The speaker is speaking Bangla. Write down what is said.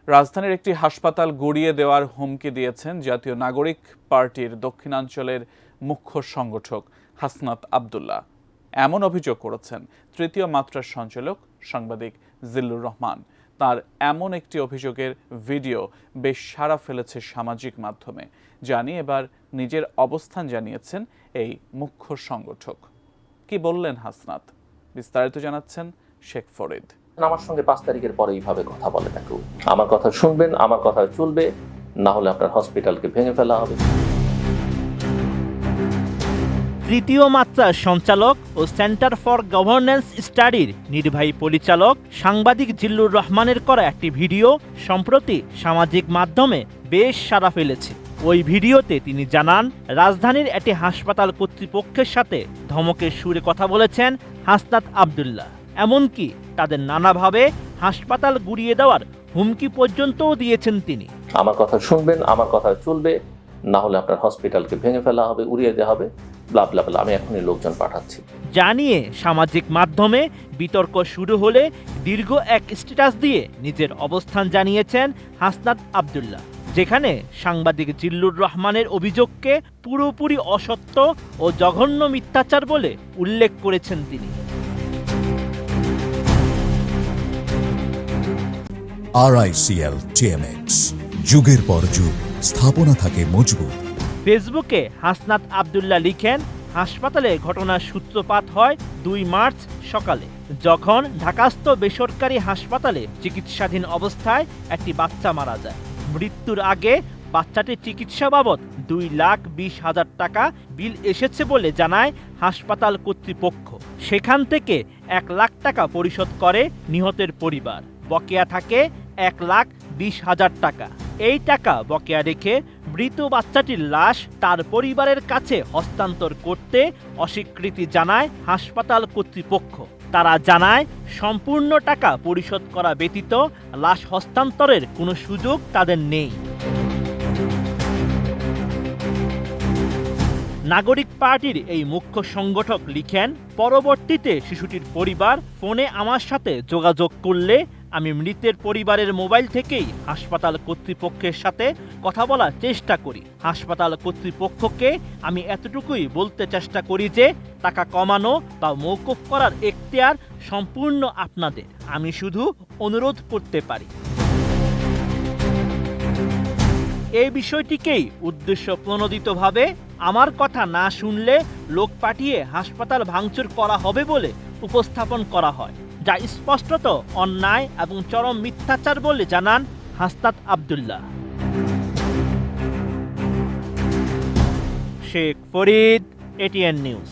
রাজধানীর একটি হাসপাতাল গুড়িয়ে দেওয়ার হুমকি দিয়েছেন জাতীয় নাগরিক পার্টির দক্ষিণাঞ্চলের মুখ্য সংগঠক হাসনাত আব্দুল্লাহ। এমন অভিযোগ করেছেন তৃতীয় মাত্রার সঞ্চালক সাংবাদিক জিল্লুর রহমান। তার এমন একটি অভিযোগের ভিডিও বেশ সাড়া ফেলেছে সামাজিক মাধ্যমে। জানি এবার নিজের অবস্থান জানিয়েছেন এই মুখ্য সংগঠক। কি বললেন হাসনাত, বিস্তারিত জানাচ্ছেন শেখ ফরিদ। আমার সঙ্গে 5 তারিখের পরে এইভাবে কথা বলে না কেউ। আমার কথা শুনবেন, আমার কথা চলবে, না হলে আপনার হসপিটালকে ভেঙে ফেলা হবে। তৃতীয় মাত্রার সঞ্চালক ও সেন্টার ফর গভর্নেন্স স্টাডির নির্বাহী পরিচালক সাংবাদিক জিল্লুর রহমানের করা একটি ভিডিও সম্প্রতি সামাজিক মাধ্যমে বেশ সাড়া ফেলেছে। ওই ভিডিওতে তিনি জানান, রাজধানীর একটি হাসপাতাল কর্তৃপক্ষের সাথে ধমকের সুরে কথা বলেছেন হাসনাত আব্দুল্লাহ। এমনকি তাদের নানাভাবে হাসপাতাল গুড়িয়ে দেওয়ার হুমকি পর্যন্তও দিয়েছেন তিনি। আমার কথা শুনবেন, আমার কথা চলবে, না হলে আপনার হসপিটালকে ভেঙে ফেলা হবে, উড়িয়ে দেওয়া হবে, ব্লা ব্লা ব্লা। আমি এখনই লোকজন পাঠাচ্ছি। জানিয়ে সামাজিক মাধ্যমে বিতর্ক শুরু হলে দীর্ঘ এক স্ট্যাটাস দিয়ে নিজের অবস্থান জানিয়েছেন হাসনাত আব্দুল্লাহ, যেখানে সাংবাদিক জিল্লুর রহমানের অভিযোগকে পুরোপুরি অসত্য ও জঘন্য মিথ্যাচার বলে উল্লেখ করেছেন তিনি। RICL TMX, যুগের পর যুগ স্থাপনা থাকে মজবুত। ফেসবুকে হাসনাত আব্দুল্লাহ লিখেন, হাসপাতালে ঘটনার সূত্রপাত হয় 2 মার্চ সকালে, যখন ঢাকাস্থ বেসরকারি হাসপাতালে চিকিৎসাধীন অবস্থায় একটি বাচ্চা মারা যায়। মৃত্যুর আগে বাচ্চাটির চিকিৎসা বাবদ 2,20,000 টাকা বিল এসেছে বলে জানায় হাসপাতাল কর্তৃপক্ষ। সেখান থেকে 1 লাখ টাকা পরিশোধ করে নিহতের পরিবার। বকেয়া থাকে 1,20,000 টাকা। এই টাকা বকেয়া রেখে মৃত বাচ্চাটির লাশ তার পরিবারের কাছে হস্তান্তর করতে অস্বীকৃতি জানায় হাসপাতাল কর্তৃপক্ষ। তারা জানায়, সম্পূর্ণ টাকা পরিশোধ করা ব্যতীত লাশ হস্তান্তরের কোনো সুযোগ তাদের নেই। নাগরিক পার্টির এই মুখ্য সংগঠক লিখেন, পরবর্তীতে শিশুটির পরিবার ফোনে আমার সাথে যোগাযোগ করলে আমি মৃতের পরিবারের মোবাইল থেকেই হাসপাতাল কর্তৃপক্ষের সাথে কথা বলার চেষ্টা করি। হাসপাতাল কর্তৃপক্ষকে আমি এতটুকুই বলতে চেষ্টা করি যে টাকা কমানো বা মওকুফ করার এখতিয়ার সম্পূর্ণ আপনাদের। আমি শুধু অনুরোধ করতে পারি। এই বিষয়টিকেই উদ্দেশ্য প্রণোদিতভাবে আমার কথা না শুনলে লোক পাঠিয়ে হাসপাতাল ভাঙচুর করা হবে বলে উপস্থাপন করা হয়, যা স্পষ্টত অন্যায় এবং চরম মিথ্যাচার বলে জানান হাসনাত আব্দুল্লাহ। Sheikh Farid, ATN news.